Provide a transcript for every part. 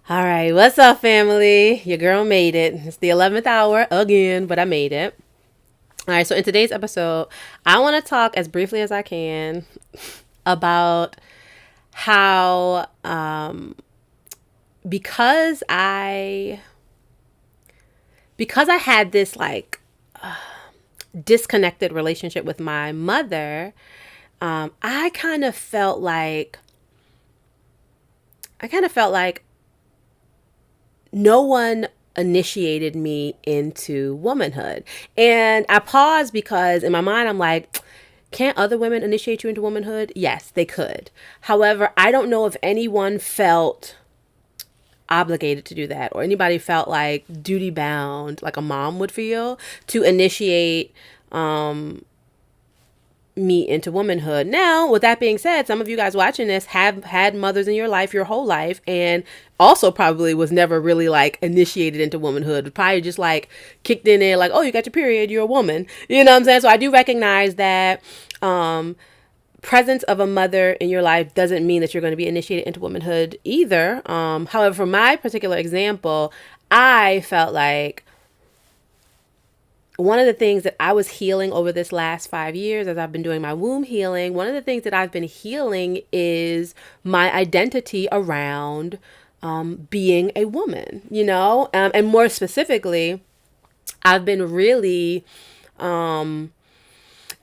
All right, what's up, family? Your girl made it. It's the 11th hour again, but I made it. All right, so in today's episode, I want to talk as briefly as I can about how, because I had this disconnected relationship with my mother, I kind of felt like no one initiated me into womanhood. And I paused because in my mind, I'm like, can't other women initiate you into womanhood? Yes, they could. However, I don't know if anyone felt obligated to do that or anybody felt like duty bound, like a mom would feel, to initiate me into womanhood. Now, with that being said, some of you guys watching this have had mothers in your life your whole life and also probably was never really like initiated into womanhood. Probably just like kicked in there like, oh, you got your period, you're a woman. You know what I'm saying? So I do recognize that presence of a mother in your life doesn't mean that you're going to be initiated into womanhood either. However, for my particular example, I felt like one of the things that I was healing over this last 5 years as I've been doing my womb healing, one of the things that I've been healing is my identity around being a woman, and more specifically, I've been really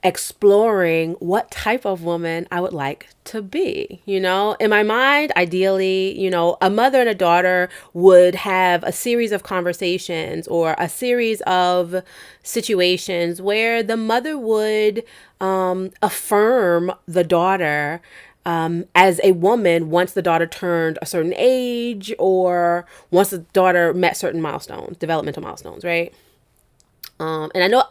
exploring what type of woman I would like to be. In my mind, ideally, a mother and a daughter would have a series of conversations or a series of situations where the mother would affirm the daughter as a woman once the daughter turned a certain age or once the daughter met certain milestones, developmental milestones, right? And I know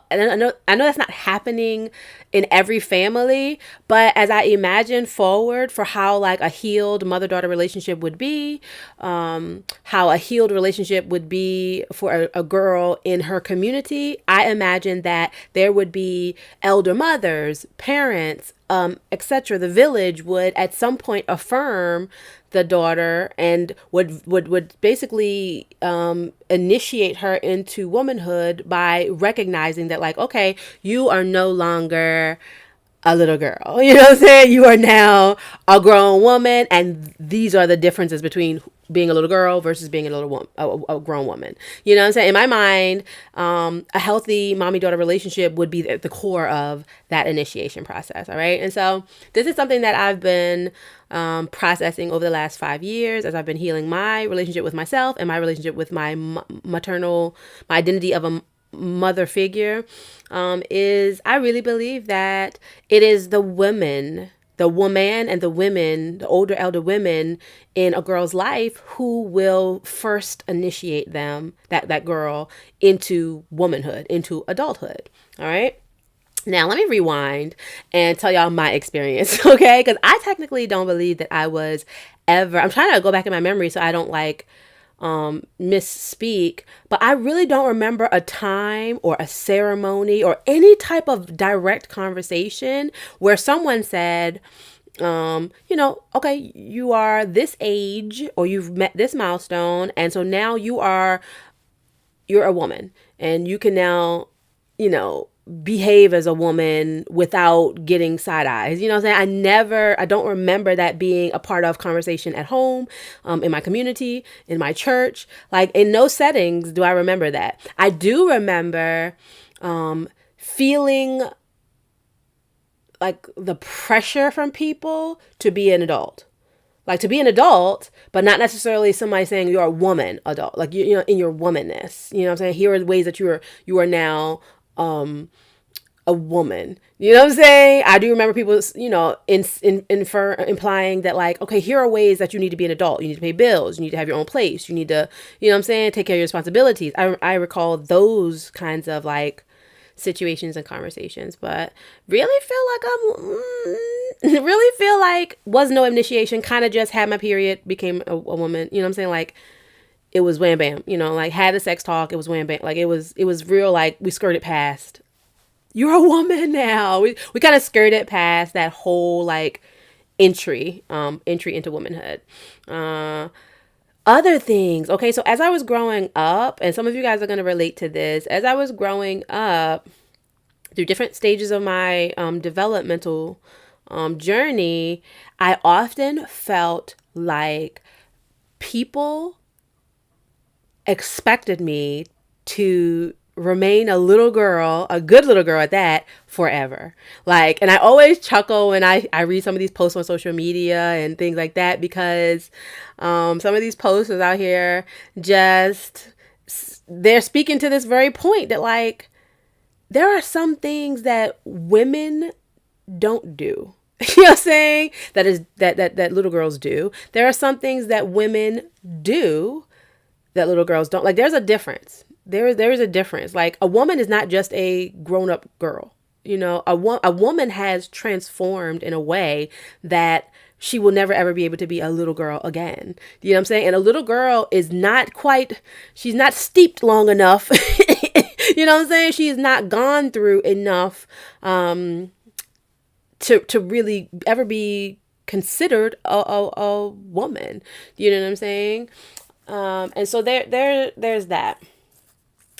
that's not happening in every family, but as I imagine forward for how like a healed mother-daughter relationship would be, how a healed relationship would be for a girl in her community, I imagine that there would be elder mothers, parents, etc. The village would at some point affirm the daughter and would basically initiate her into womanhood by recognizing that, like, okay, you are no longer a little girl. You know what I'm saying? You are now a grown woman, and these are the differences between being a little girl versus being a little woman, a grown woman. You know what I'm saying? In my mind, a healthy mommy-daughter relationship would be at the core of that initiation process. All right, and so this is something that I've been processing over the last 5 years as I've been healing my relationship with myself and my relationship with my maternal, my identity of a mother figure, is I really believe that it is the women, the woman and the women, the older elder women in a girl's life who will first initiate that girl into womanhood, into adulthood. All right. Now, let me rewind and tell y'all my experience, okay? Because I technically don't believe that I was ever, I'm trying to go back in my memory so I don't misspeak, but I really don't remember a time or a ceremony or any type of direct conversation where someone said, okay, you are this age or you've met this milestone, and so now you're a woman and you can now, behave as a woman without getting side eyes. You know what I'm saying? I don't remember that being a part of conversation at home, in my community, in my church. Like, in no settings do I remember that. I do remember feeling like the pressure from people to be an adult. Like, to be an adult, but not necessarily somebody saying you're a woman adult. Like, in your womanness. You know what I'm saying? Here are the ways that you are now a woman. You know what I'm saying? I do remember people, implying that, like, okay, here are ways that you need to be an adult. You need to pay bills. You need to have your own place. You need to, you know what I'm saying, take care of your responsibilities. I recall those kinds of like situations and conversations, but really feel like was no initiation. Kind of just had my period, became a woman. You know what I'm saying? Like, it was wham bam. Like, had the sex talk. It was wham bam. Like, it was real. Like, we skirted past, you're a woman now. We kind of skirted past that whole like entry into womanhood. Other things. Okay, so as I was growing up, and some of you guys are going to relate to this, as I was growing up through different stages of my developmental journey, I often felt like people expected me to remain a little girl, a good little girl at that, forever. Like, and I always chuckle when I read some of these posts on social media and things like that, because some of these posters out here just, they're speaking to this very point that, like, there are some things that women don't do. You know what I'm saying? That little girls do. There are some things that women do that little girls don't. Like, there's a difference. There is a difference. Like, a woman is not just a grown-up girl. You know, a woman has transformed in a way that she will never ever be able to be a little girl again. You know what I'm saying? And a little girl is not quite, she's not steeped long enough. You know what I'm saying? She has not gone through enough to really ever be considered a woman. You know what I'm saying? And so there's that.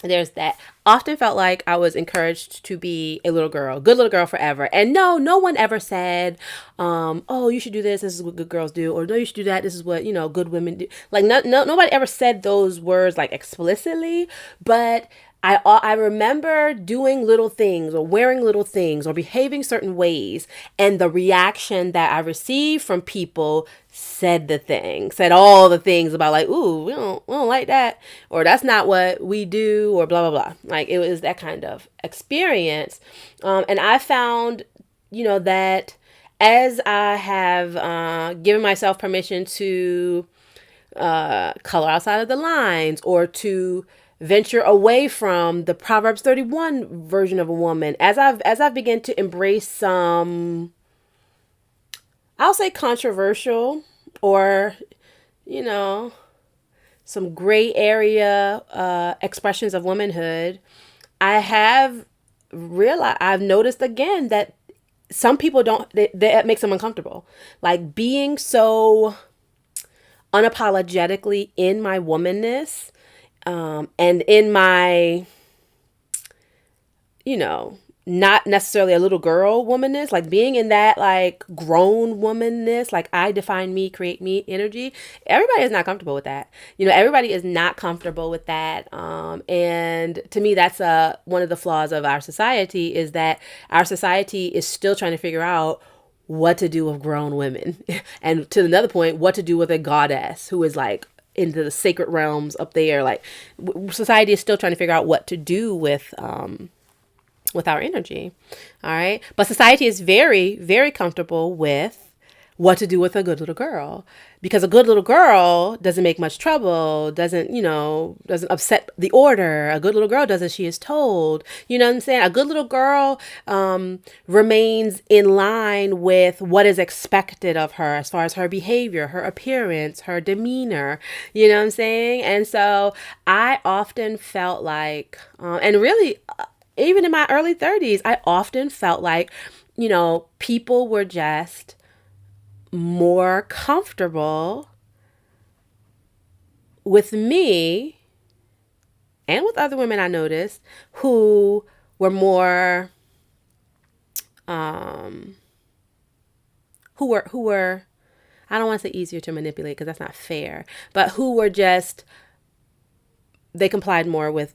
There's that. Often felt like I was encouraged to be a little girl, good little girl forever. And no one ever said, oh, you should do this. This is what good girls do. Or no, you should do that. This is what, good women do. Like, nobody ever said those words like explicitly, but I remember doing little things or wearing little things or behaving certain ways, and the reaction that I received from people said all the things about, like, ooh, we don't like that, or that's not what we do, or blah, blah, blah. Like, it was that kind of experience. And I found, that as I have given myself permission to color outside of the lines, or to venture away from the Proverbs 31 version of a woman, as I've begun to embrace some, I'll say, controversial, or some gray area expressions of womanhood, I've noticed again that some people that makes them uncomfortable. Like, being so unapologetically in my womanness, and in my, not necessarily a little girl womanness, like being in that, like, grown womanness, like, I define me, create me energy. Everybody is not comfortable with that. Everybody is not comfortable with that. And to me, that's one of the flaws of our society, is that our society is still trying to figure out what to do with grown women. And to another point, what to do with a goddess who is, like, into the sacred realms up there. Like, society is still trying to figure out what to do with our energy. All right. But society is very, very comfortable with what to do with a good little girl, because a good little girl doesn't make much trouble, doesn't upset the order. A good little girl does as she is told. You know what I'm saying? A good little girl remains in line with what is expected of her as far as her behavior, her appearance, her demeanor. You know what I'm saying? And so I often felt like, and really, even in my early 30s, I often felt like, people were just more comfortable with me and with other women I noticed who were more, who were, I don't want to say easier to manipulate, because that's not fair, but who were just, they complied more with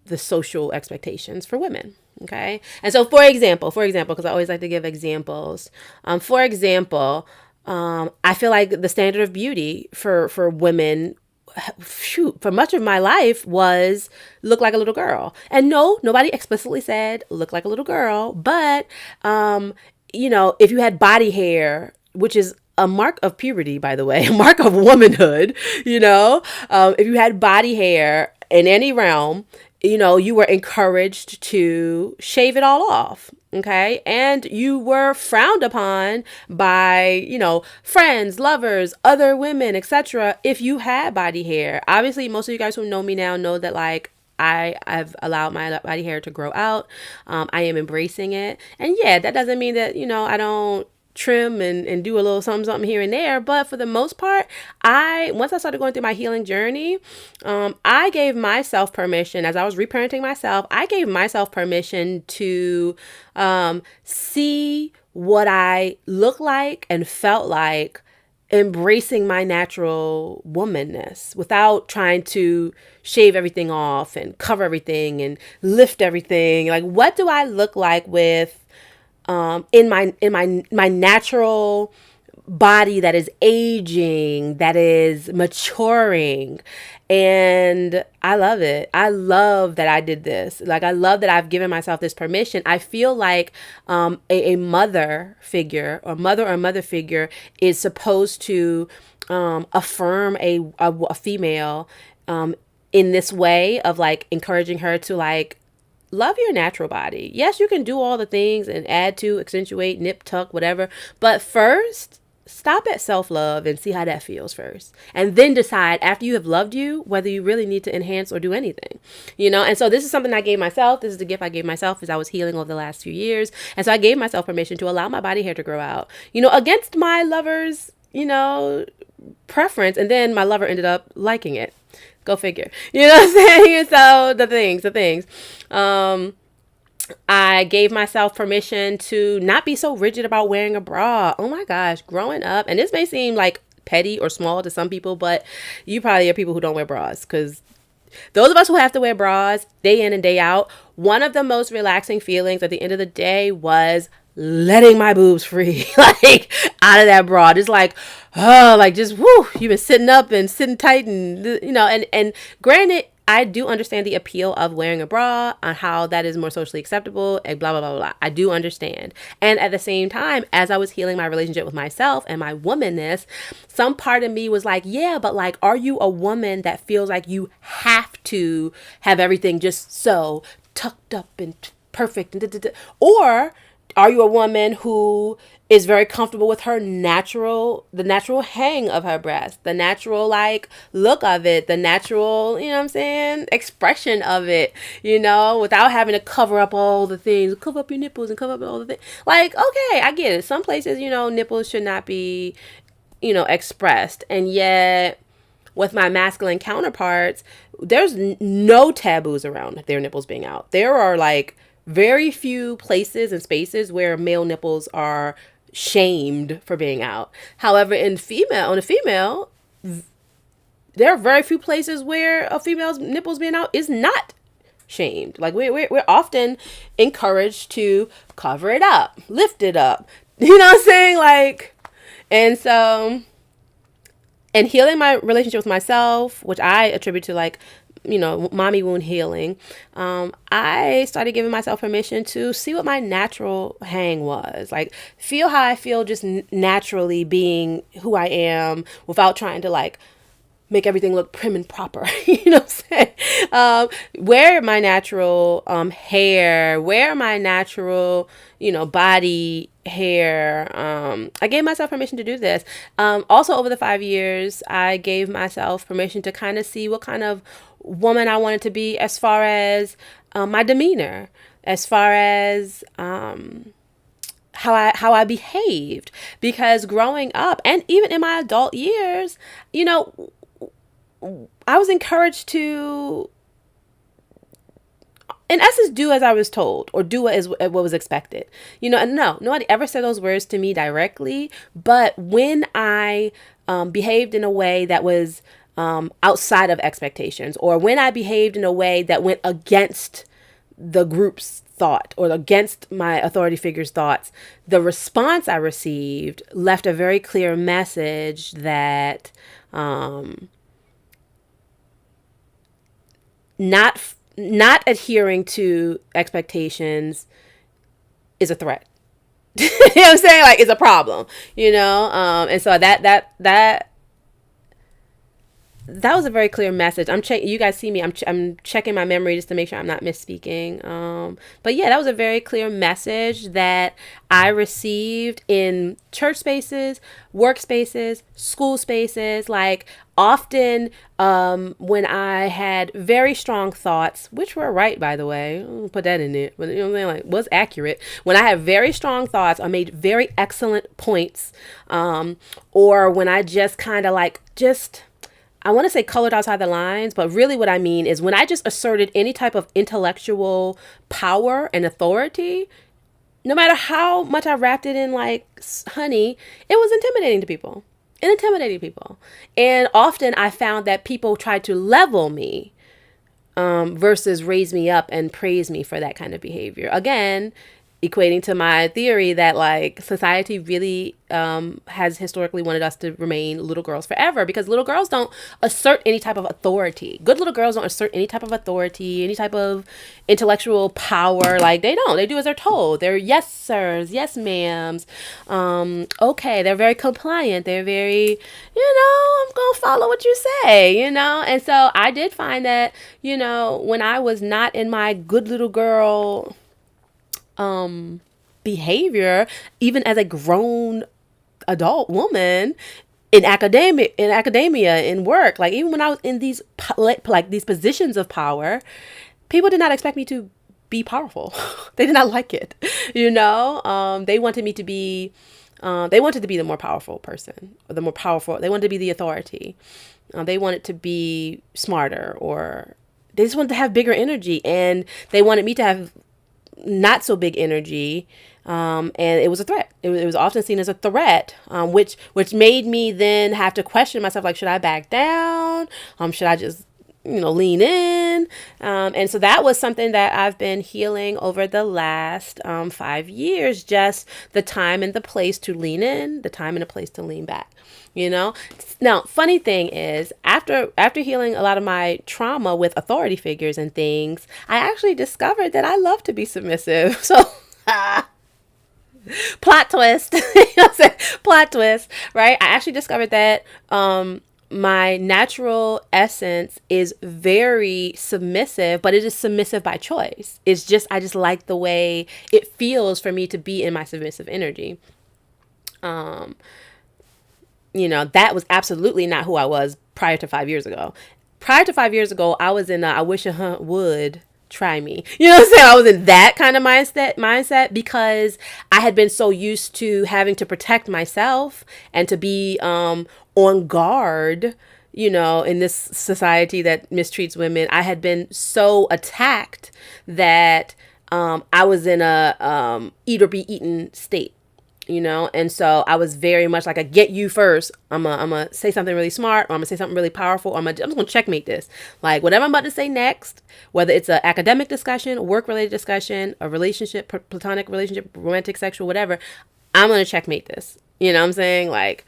the social expectations for women. Okay. And so, for example, because I always like to give examples. For example, I feel like the standard of beauty for women, for much of my life, was look like a little girl. And no, nobody explicitly said look like a little girl, but if you had body hair, which is a mark of puberty, by the way, a mark of womanhood, if you had body hair in any realm, you were encouraged to shave it all off. Okay. And you were frowned upon by, friends, lovers, other women, etc. if you had body hair. Obviously, most of you guys who know me now know that, like, I've allowed my body hair to grow out. I am embracing it. And yeah, that doesn't mean that, I don't trim and do a little something here and there. But for the most part, once I started going through my healing journey, I gave myself permission, as I was reparenting myself, I gave myself permission to see what I looked like and felt like, embracing my natural womanness without trying to shave everything off and cover everything and lift everything. Like, what do I look like with in my natural body that is aging, that is maturing? And I love it. I love that I did this. Like, I love that I've given myself this permission. I feel like a mother figure or mother figure is supposed to affirm a female in this way of like encouraging her to like love your natural body. Yes, you can do all the things and add to, accentuate, nip, tuck, whatever. But first, stop at self-love and see how that feels first. And then decide after you have loved you, whether you really need to enhance or do anything, And so this is something I gave myself. This is the gift I gave myself as I was healing over the last few years. And so I gave myself permission to allow my body hair to grow out, against my lover's, preference. And then my lover ended up liking it. Go figure. You know what I'm saying? So the things. I gave myself permission to not be so rigid about wearing a bra. Oh my gosh, growing up, and this may seem like petty or small to some people, but you probably are people who don't wear bras, because those of us who have to wear bras day in and day out, one of the most relaxing feelings at the end of the day was letting my boobs free, like out of that bra. Just like, oh, like just whoo, you've been sitting up and sitting tight and, and granted, I do understand the appeal of wearing a bra on how that is more socially acceptable and blah, blah, blah, blah. I do understand. And at the same time, as I was healing my relationship with myself and my womanness, some part of me was like, yeah, but like, are you a woman that feels like you have to have everything just so tucked up and perfect? Or are you a woman who is very comfortable with the natural hang of her breast, the natural like look of it, the natural, expression of it, without having to cover up all the things, cover up your nipples and cover up all the things. Like, okay, I get it. Some places, nipples should not be, expressed. And yet with my masculine counterparts, there's no taboos around their nipples being out. There are like very few places and spaces where male nipples are shamed for being out. However, on a female, there are very few places where a female's nipples being out is not shamed. Like we're often encouraged to cover it up, lift it up. You know what I'm saying? Like, and so, and healing my relationship with myself, which I attribute to like, mommy wound healing, I started giving myself permission to see what my natural hang was. Like, feel how I feel just naturally being who I am without trying to like make everything look prim and proper. You know what I'm saying? Wear my natural hair, wear my natural, body hair. I gave myself permission to do this. Also, over the 5 years, I gave myself permission to kind of see what kind of woman I wanted to be as far as my demeanor, as far as how I behaved. Because growing up and even in my adult years, I was encouraged to, in essence, do as I was told or do what was expected. And no, nobody ever said those words to me directly. But when I behaved in a way that was outside of expectations, or when I behaved in a way that went against the group's thought or against my authority figure's thoughts, the response I received left a very clear message that not adhering to expectations is a threat. You know what I'm saying? Like, it's a problem, and so that that was a very clear message. I'm checking. You guys see me. I'm checking my memory just to make sure I'm not misspeaking. But yeah, that was a very clear message that I received in church spaces, work spaces, school spaces. Like often, when I had very strong thoughts, which were right, by the way, I'll put that in it. But you know what I'm saying, like was accurate. When I had very strong thoughts, I made very excellent points, or when I just kind of like just I want to say colored outside the lines, but really what I mean is when I just asserted any type of intellectual power and authority, no matter how much I wrapped it in like honey, it was intimidating to people. It intimidated people. And often I found that people tried to level me, versus raise me up and praise me for that kind of behavior. Again, equating to my theory that like society really has historically wanted us to remain little girls forever, because little girls don't assert any type of authority. Good little girls don't assert any type of authority, any type of intellectual power. Like they don't. They do as they're told. They're yes sirs, yes ma'ams. Okay, they're very compliant. They're very, I'm gonna follow what you say, And so I did find that, when I was not in my good little girl behavior, even as a grown adult woman in academia, in work, like even when I was in these like these positions of power, people did not expect me to be powerful. They did not like it. They wanted me to be they wanted to be the more powerful person, or the more powerful. They wanted to be the authority. They wanted to be smarter, or they just wanted to have bigger energy, and they wanted me to have not so big energy, and it was a threat. It was often seen as a threat, which made me then have to question myself, like, should I back down? Should I just lean in? And so that was something that I've been healing over the last 5 years, just the time and the place to lean in, the time and the place to lean back. Now, funny thing is, after healing a lot of my trauma with authority figures and things, I actually discovered that I love to be submissive. So plot twist, plot twist, right? I actually discovered that my natural essence is very submissive, but it is submissive by choice. I just like the way it feels for me to be in my submissive energy. That was absolutely not who I was prior to 5 years ago. Prior to 5 years ago, I was in I wish a hunt would try me. You know what I'm saying? I was in that kind of mindset because I had been so used to having to protect myself and to be on guard, in this society that mistreats women. I had been so attacked that I was in a eat or be eaten state. And so I was very much like a get you first. I'm gonna say something really smart, or I'm gonna say something really powerful, or I'm just gonna checkmate this. Like whatever I'm about to say next, whether it's an academic discussion, work related discussion, a relationship, platonic relationship, romantic, sexual, whatever, I'm gonna checkmate this. You know what I'm saying? Like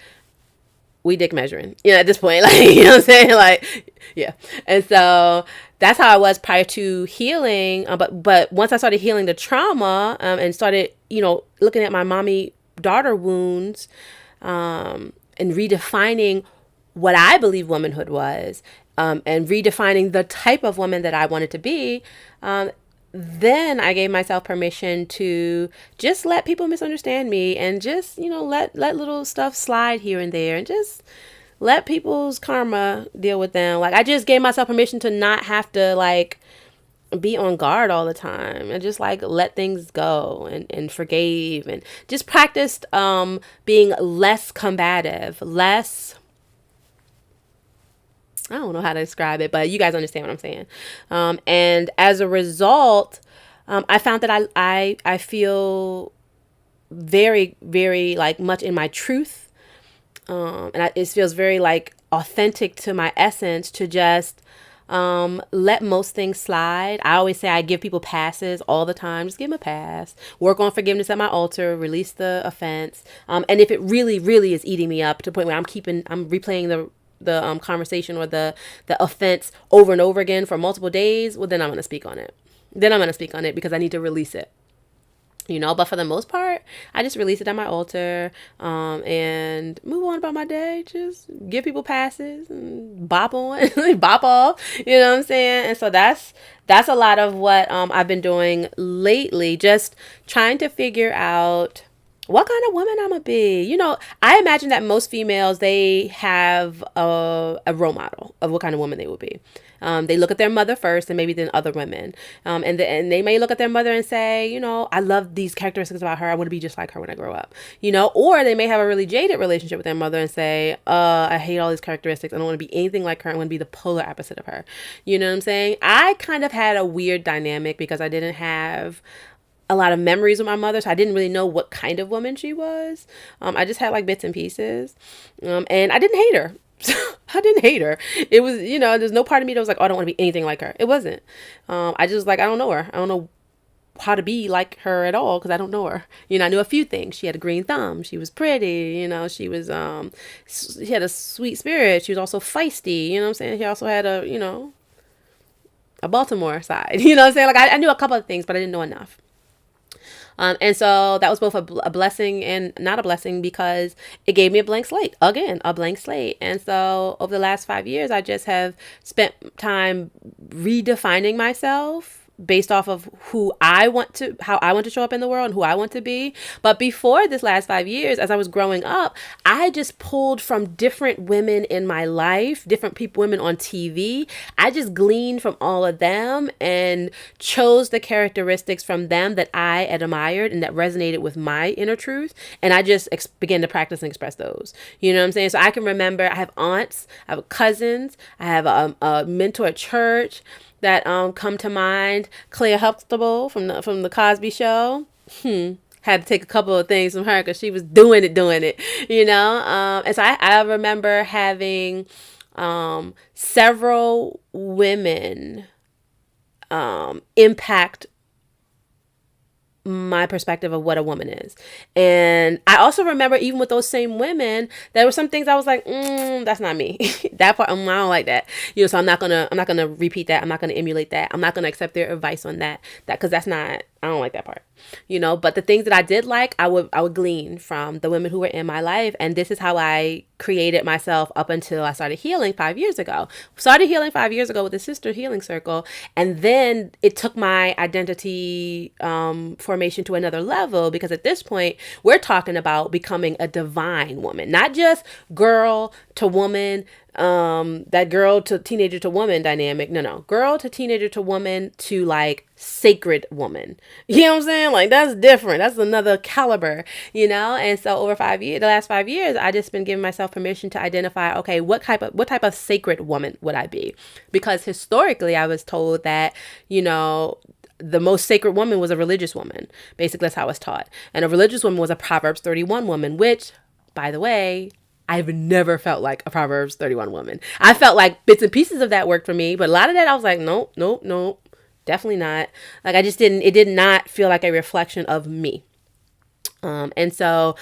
we dick measuring, at this point, like, you know what I'm saying? Like, yeah. And so that's how I was prior to healing. But once I started healing the trauma, and started, looking at my mommy daughter wounds, and redefining what I believe womanhood was, and redefining the type of woman that I wanted to be, then I gave myself permission to just let people misunderstand me, and just, let little stuff slide here and there, and just let people's karma deal with them. Like I just gave myself permission to not have to like be on guard all the time, and just like let things go, and forgave, and just practiced being less combative, less, I don't know how to describe it, but you guys understand what I'm saying. And as a result, I found that I feel very, very like much in my truth. It feels very like authentic to my essence to just let most things slide. I always say I give people passes all the time. Just give them a pass. Work on forgiveness at my altar. Release the offense. And if it really, really is eating me up to the point where I'm replaying the conversation or the offense over and over again for multiple days, well, then I'm going to speak on it. Because I need to release it. But for the most part, I just release it at my altar, and move on about my day. Just give people passes and bop on, bop off. You know what I'm saying? And so that's a lot of what I've been doing lately. Just trying to figure out what kind of woman I'm gonna be. I imagine that most females, they have a role model of what kind of woman they will be. They look at their mother first, and maybe then other women. And they may look at their mother and say, I love these characteristics about her. I want to be just like her when I grow up. Or they may have a really jaded relationship with their mother and say, I hate all these characteristics. I don't want to be anything like her. I want to be the polar opposite of her. You know what I'm saying? I kind of had a weird dynamic because I didn't have a lot of memories with my mother, so I didn't really know what kind of woman she was. I just had like bits and pieces, and I didn't hate her. I didn't hate her. It was, there's no part of me that was like, oh, I don't want to be anything like her. It wasn't. I just I don't know her. I don't know how to be like her at all because I don't know her. I knew a few things. She had a green thumb. She was pretty. She was she had a sweet spirit. She was also feisty. You know what I'm saying? She also had a Baltimore side. You know what I'm saying? Like I knew a couple of things, but I didn't know enough. And so that was both a blessing and not a blessing because it gave me a blank slate. Again, a blank slate. And so over the last 5 years, I just have spent time redefining myself based off of how I want to show up in the world and who I want to be. But before this last 5 years, as I was growing up, I just pulled from different women in my life, different women on TV. I just gleaned from all of them and chose the characteristics from them that I admired and that resonated with my inner truth. And I just began to practice and express those. You know what I'm saying? So I can remember I have aunts, I have cousins, I have a mentor at church that come to mind. Claire Huxtable from the Cosby Show. Had to take a couple of things from her because she was doing it. And so I remember having several women impact my perspective of what a woman is. And I also remember even with those same women, there were some things I was like, that's not me. That part, I don't like that. So I'm not gonna repeat that. I'm not gonna emulate that. I'm not gonna accept their advice on that. Because that's not, I don't like that part. But the things that I did like, I would glean from the women who were in my life. And this is how I created myself up until I started healing 5 years ago. Started healing 5 years ago with the Sister Healing Circle. And then it took my identity formation to another level, because at this point, we're talking about becoming a divine woman, not just girl to woman, that girl to teenager to woman dynamic. No, girl to teenager to woman to like sacred woman. You know what I'm saying? Like that's different. That's another caliber, And so over the last 5 years, I just been giving myself permission to identify, okay, what type of sacred woman would I be? Because historically I was told that, the most sacred woman was a religious woman. Basically, that's how I was taught. And a religious woman was a Proverbs 31 woman, which, by the way, I've never felt like a Proverbs 31 woman. I felt like bits and pieces of that worked for me, but a lot of that I was like, nope, definitely not. Like it did not feel like a reflection of me. And so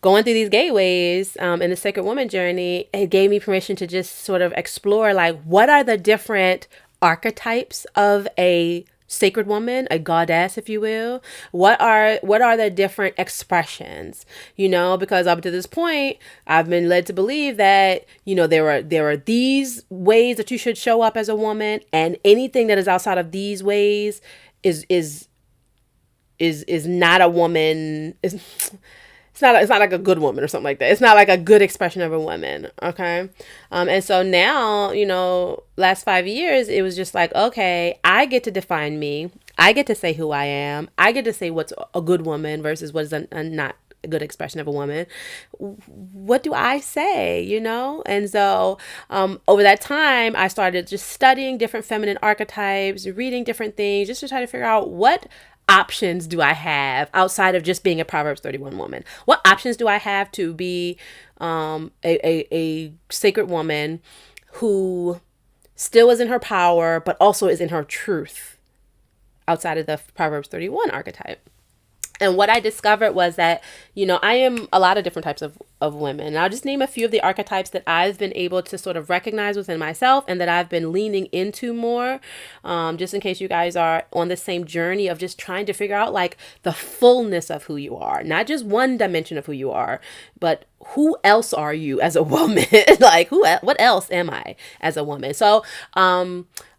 going through these gateways in the Sacred Woman journey, it gave me permission to just sort of explore like what are the different archetypes of a sacred woman, a goddess, if you will. What are the different expressions? Because up to this point, I've been led to believe that there are these ways that you should show up as a woman, and anything that is outside of these ways is not a woman. It's not like a good woman or something like that. It's not like a good expression of a woman. Okay. And so now, last 5 years, it was just like, okay, I get to define me. I get to say who I am. I get to say what's a good woman versus what's a not a good expression of a woman. What do I say, And so over that time, I started just studying different feminine archetypes, reading different things, just to try to figure out what options do I have outside of just being a Proverbs 31 woman? What options do I have to be a sacred woman who still is in her power, but also is in her truth outside of the Proverbs 31 archetype? And what I discovered was that, I am a lot of different types of women. And I'll just name a few of the archetypes that I've been able to sort of recognize within myself and that I've been leaning into more, just in case you guys are on the same journey of just trying to figure out like the fullness of who you are, not just one dimension of who you are, but who else are you as a woman? Like what else am I as a woman? So,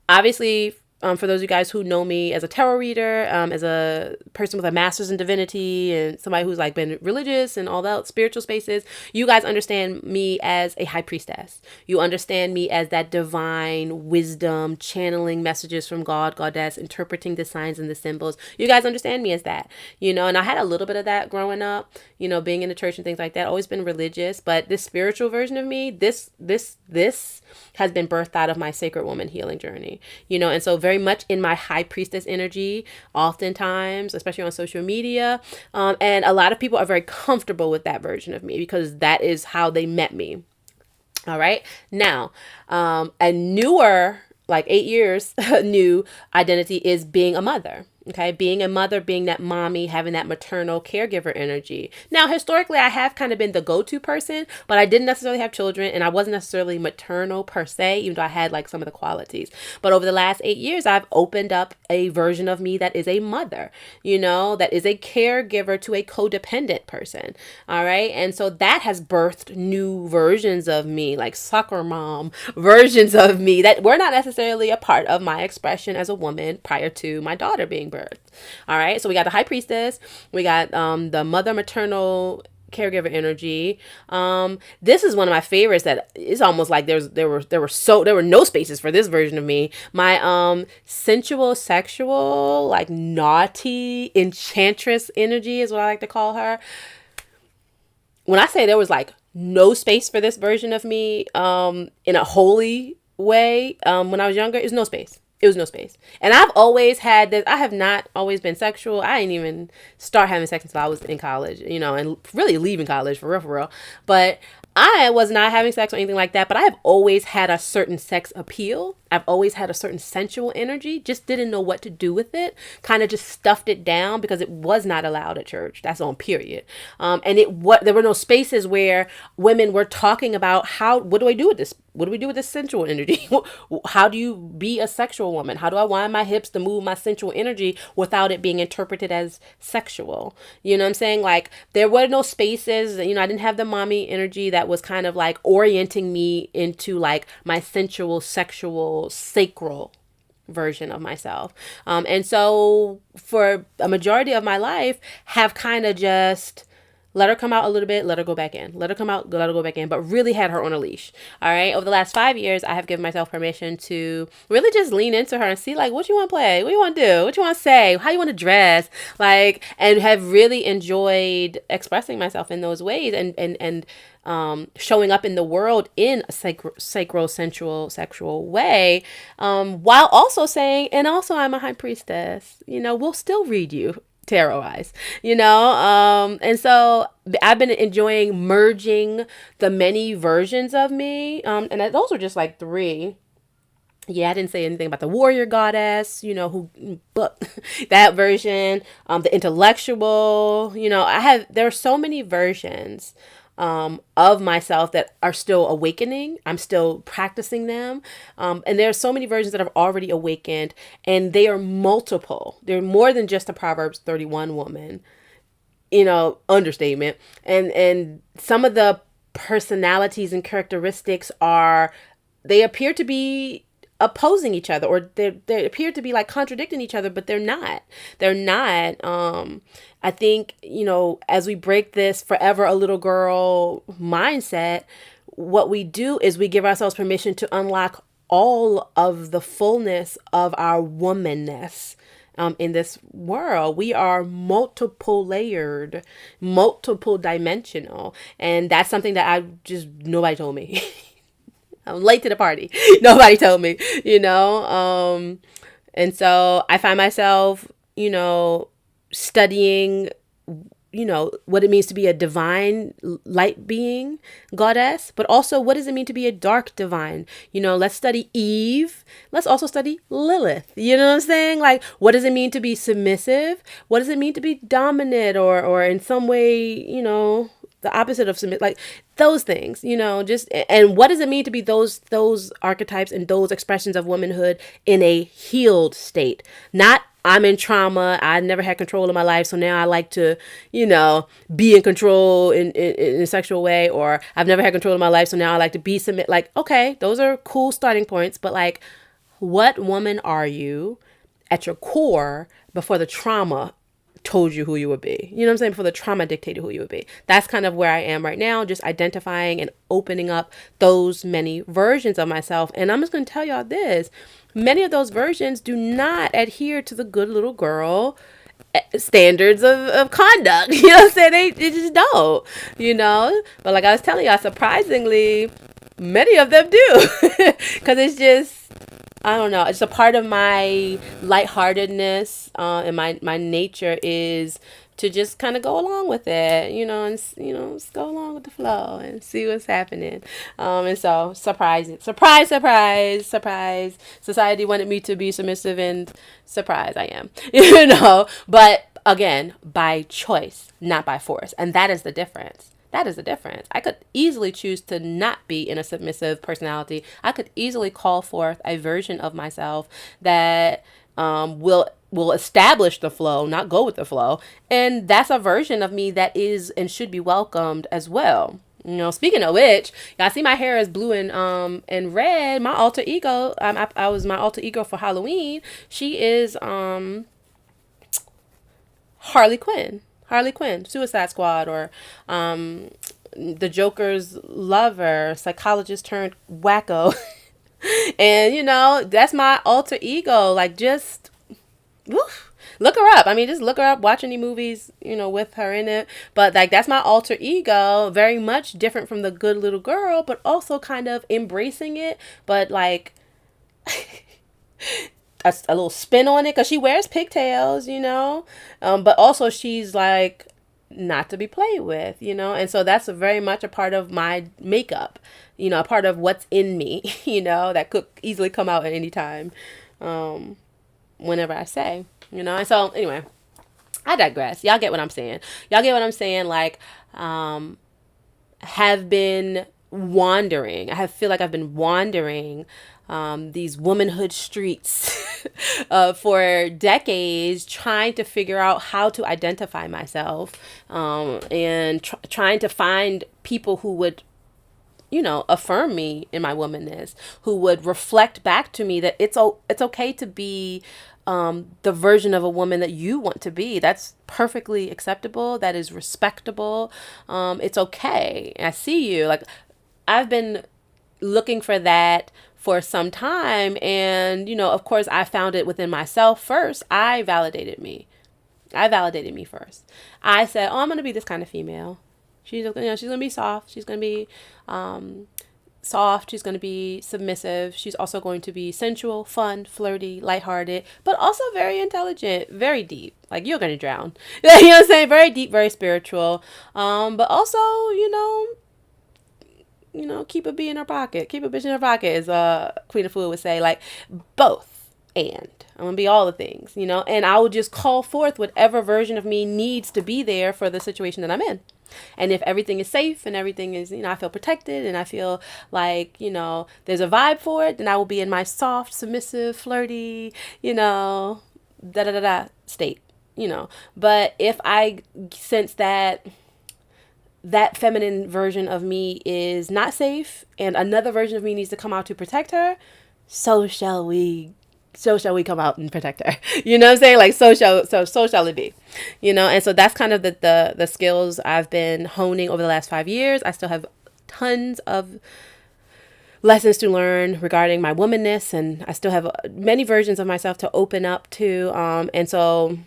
obviously, for those of you guys who know me as a tarot reader, as a person with a master's in divinity and somebody who's like been religious and all that spiritual spaces, you guys understand me as a high priestess. You understand me as that divine wisdom, channeling messages from God, goddess, interpreting the signs and the symbols. You guys understand me as that, and I had a little bit of that growing up, being in the church and things like that, always been religious, but this spiritual version of me, this has been birthed out of my sacred woman healing journey, and so very much in my high priestess energy, oftentimes, especially on social media. And a lot of people are very comfortable with that version of me because that is how they met me. All right. Now, a newer, like 8 years, new identity is being a mother. Okay, being a mother, being that mommy, having that maternal caregiver energy. Now, historically, I have kind of been the go-to person, but I didn't necessarily have children and I wasn't necessarily maternal per se, even though I had like some of the qualities. But over the last 8 years, I've opened up a version of me that is a mother, that is a caregiver to a codependent person. All right. And so that has birthed new versions of me, like soccer mom versions of me that were not necessarily a part of my expression as a woman prior to my daughter being birth. All right. So we got the high priestess. We got the mother maternal caregiver energy. This is one of my favorites that it's almost like there were no spaces for this version of me. My sensual, sexual, like naughty enchantress energy is what I like to call her. When I say there was like no space for this version of me in a holy way when I was younger, it was no space. It was no space. And I've always had this. I have not always been sexual. I didn't even start having sex until I was in college, and really leaving college for real. But I was not having sex or anything like that, but I have always had a certain sex appeal. I've always had a certain sensual energy, just didn't know what to do with it. Kind of just stuffed it down because it was not allowed at church. That's on period. And there were no spaces where women were talking about what do I do with this? What do we do with this sensual energy? How do you be a sexual woman? How do I wind my hips to move my sensual energy without it being interpreted as sexual? You know what I'm saying? Like there were no spaces, I didn't have the mommy energy that was kind of like orienting me into like my sensual, sexual, sacral version of myself. And so for a majority of my life have kind of just let her come out a little bit, let her go back in. Let her come out, let her go back in, but really had her on a leash. All right. Over the last 5 years, I have given myself permission to really just lean into her and see like, what you want to play? What you want to do? What you want to say? How you want to dress? Like, and have really enjoyed expressing myself in those ways and showing up in the world in a sacral, sensual, sexual way, while also saying, and also I'm a high priestess, we'll still read you tarot eyes, and so I've been enjoying merging the many versions of me, and those were just like 3. Yeah, I didn't say anything about the warrior goddess, but that version, the intellectual, there are so many versions of myself that are still awakening. I'm still practicing them. And there are so many versions that have already awakened, and they are multiple. They're more than just a Proverbs 31 woman, understatement. And some of the personalities and characteristics they appear to be opposing each other, or they appear to be like contradicting each other, but they're not. I think, as we break this forever a little girl mindset, what we do is we give ourselves permission to unlock all of the fullness of our womanness. In this world, we are multiple layered, multiple dimensional. And that's something that nobody told me. I'm late to the party. Nobody told me, and so I find myself, studying what it means to be a divine light being goddess, but also what does it mean to be a dark divine? Let's study Eve. Let's also study Lilith. You know what I'm saying? Like, what does it mean to be submissive? What does it mean to be dominant or in some way, the opposite of submit, like those things, and what does it mean to be those archetypes and those expressions of womanhood in a healed state? Not I'm in trauma. I never had control of my life. So now I like to, be in control in a sexual way, or I've never had control of my life. So now I like to be submit. Like, okay, those are cool starting points. But like, what woman are you at your core before the trauma told you who you would be? You know what I'm saying? Before the trauma dictated who you would be. That's kind of where I am right now, just identifying and opening up those many versions of myself. And I'm just going to tell y'all this. Many of those versions do not adhere to the good little girl standards of conduct. You know what I'm saying? They just don't, But like I was telling y'all, surprisingly, many of them do. Because it's just, I don't know. It's a part of my lightheartedness, and my nature is to just kind of go along with it, and just go along with the flow and see what's happening. And so surprise, surprise. Society wanted me to be submissive, and surprise, I am. But again, by choice, not by force, and that is the difference. That is the difference. I could easily choose to not be in a submissive personality. I could easily call forth a version of myself that will establish the flow, not go with the flow. And that's a version of me that is and should be welcomed as well. Speaking of which, y'all see my hair is blue and red. My alter ego, I was my alter ego for Halloween. She is Harley Quinn, Suicide Squad, or the Joker's lover, psychologist turned wacko. And, that's my alter ego. Like, just look her up. I mean, just look her up, watch any movies, with her in it. But, like, that's my alter ego. Very much different from the good little girl, but also kind of embracing it. But, like, a little spin on it, because she wears pigtails, but also she's like not to be played with, and so that's very much a part of my makeup, a part of what's in me, that could easily come out at any time, whenever I say, and so anyway, I digress. Y'all get what I'm saying. Like, have been wandering. Feel like I've been wandering these womanhood streets for decades, trying to figure out how to identify myself, and trying to find people who would, affirm me in my womanness, who would reflect back to me that it's okay to be the version of a woman that you want to be. That's perfectly acceptable. That is respectable. It's okay. I see you. Like, I've been looking for that for some time. And, of course, I found it within myself first. I validated me first. I said, oh, I'm going to be this kind of female. She's going to be soft. She's going to be soft. She's going to be submissive. She's also going to be sensual, fun, flirty, lighthearted, but also very intelligent, very deep. Like, you're going to drown. You know what I'm saying? Very deep, very spiritual. But also, keep a bee in her pocket. Keep a bitch in her pocket, as Queen of Food would say. Like, both. And I'm going to be all the things, and I will just call forth whatever version of me needs to be there for the situation that I'm in. And if everything is safe and everything is, I feel protected and I feel like, there's a vibe for it, then I will be in my soft, submissive, flirty, state, But if I sense that feminine version of me is not safe and another version of me needs to come out to protect her, so shall we come out and protect her. You know what I'm saying? Like, so shall it be, and so that's kind of the skills I've been honing over the last 5 years. I still have tons of lessons to learn regarding my womanness, and I still have many versions of myself to open up to. And so,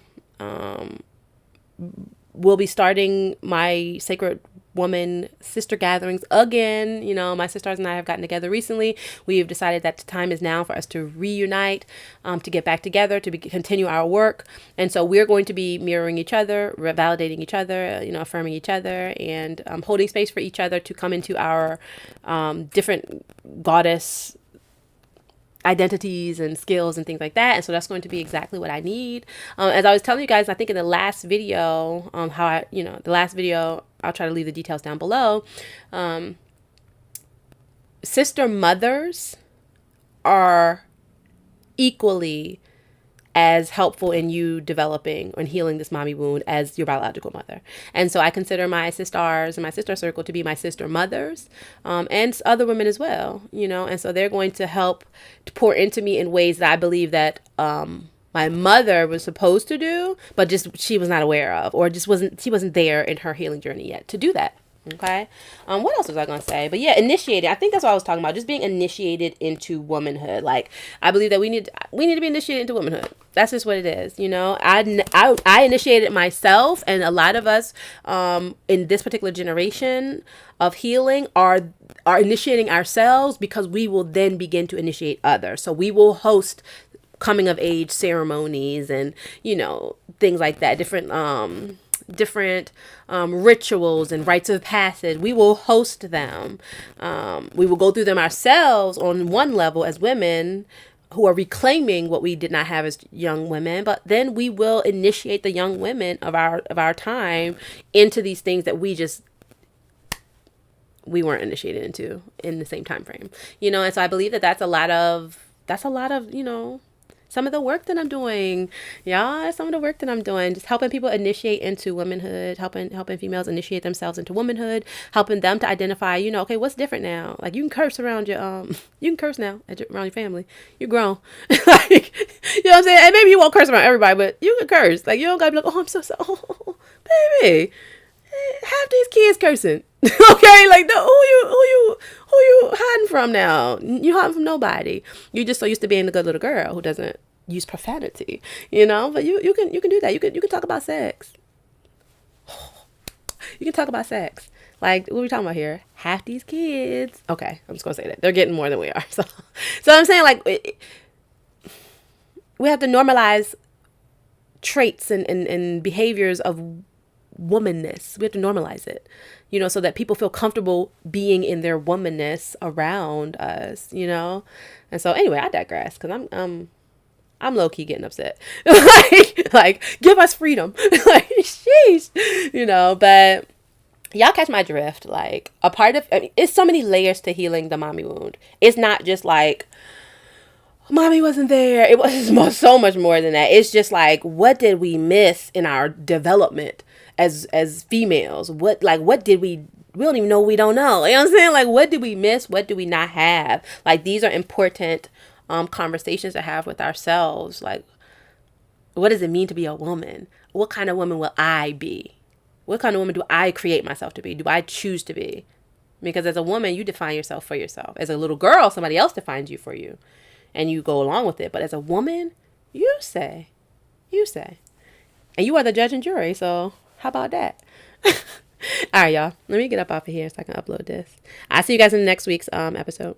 we'll be starting my sacred woman sister gatherings again. You know, my sisters and I have gotten together recently. We've decided that the time is now for us to reunite, to get back together, to continue our work. And so we're going to be mirroring each other, validating each other, you know, affirming each other, and holding space for each other to come into our different goddess identities and skills and things like that. And so that's going to be exactly what I need. As I was telling you guys, I think in the last video, the last video, I'll try to leave the details down below. Sister mothers are equally as helpful in you developing and healing this mommy wound as your biological mother. And so I consider my sisters and my sister circle to be my sister mothers, and other women as well, you know. And so they're going to help to pour into me in ways that I believe that my mother was supposed to do, but just she was not aware of, or she wasn't there in her healing journey yet to do that. Okay. What else was I going to say? But yeah, initiated. I think that's what I was talking about. Just being initiated into womanhood. Like, I believe that we need to be initiated into womanhood. That's just what it is. You know, I initiated myself, and a lot of us, in this particular generation of healing are initiating ourselves, because we will then begin to initiate others. So we will host coming of age ceremonies and, you know, things like that. Different rituals and rites of passage. We will host them. We will go through them ourselves on one level as women who are reclaiming what we did not have as young women, but then we will initiate the young women of our time into these things that we weren't initiated into in the same time frame. You know, and so I believe that that's a lot of, you know, some of the work that I'm doing, just helping people initiate into womanhood, helping females initiate themselves into womanhood, helping them to identify, you know, okay, what's different now? Like, you can curse around you can curse now around your family. You're grown. Like, you know what I'm saying? And maybe you won't curse around everybody, but you can curse. Like, you don't gotta be like, oh, I'm so sorry. Oh, baby, half these kids cursing. Okay, like, who you hiding from now? You hiding from nobody. You're just so used to being the good little girl who doesn't use profanity, you know. But you can do that. You can talk about sex. You can talk about sex. Like, what are we talking about here? Half these kids. Okay, I'm just gonna say that they're getting more than we are. So I'm saying, like, we have to normalize traits and behaviors of womanness. We have to normalize it, you know, so that people feel comfortable being in their womanness around us, you know. And so anyway, I digress, because I'm low-key getting upset. like give us freedom. Like, sheesh, you know. But y'all catch my drift. Like, a part of, I mean, it's so many layers to healing the mommy wound. It's not just like, mommy wasn't there. It was so much more than that. It's just like, what did we miss in our development as females? What did we don't even know, we don't know. You know what I'm saying? Like, what did we miss? What do we not have? Like, these are important conversations to have with ourselves. Like, what does it mean to be a woman? What kind of woman will I be? What kind of woman do I create myself to be? Do I choose to be? Because as a woman, you define yourself for yourself. As a little girl, somebody else defines you for you, and you go along with it. But as a woman, you say, and you are the judge and jury. So how about that? All right, y'all. Let me get up off of here so I can upload this. I'll see you guys in the next week's episode.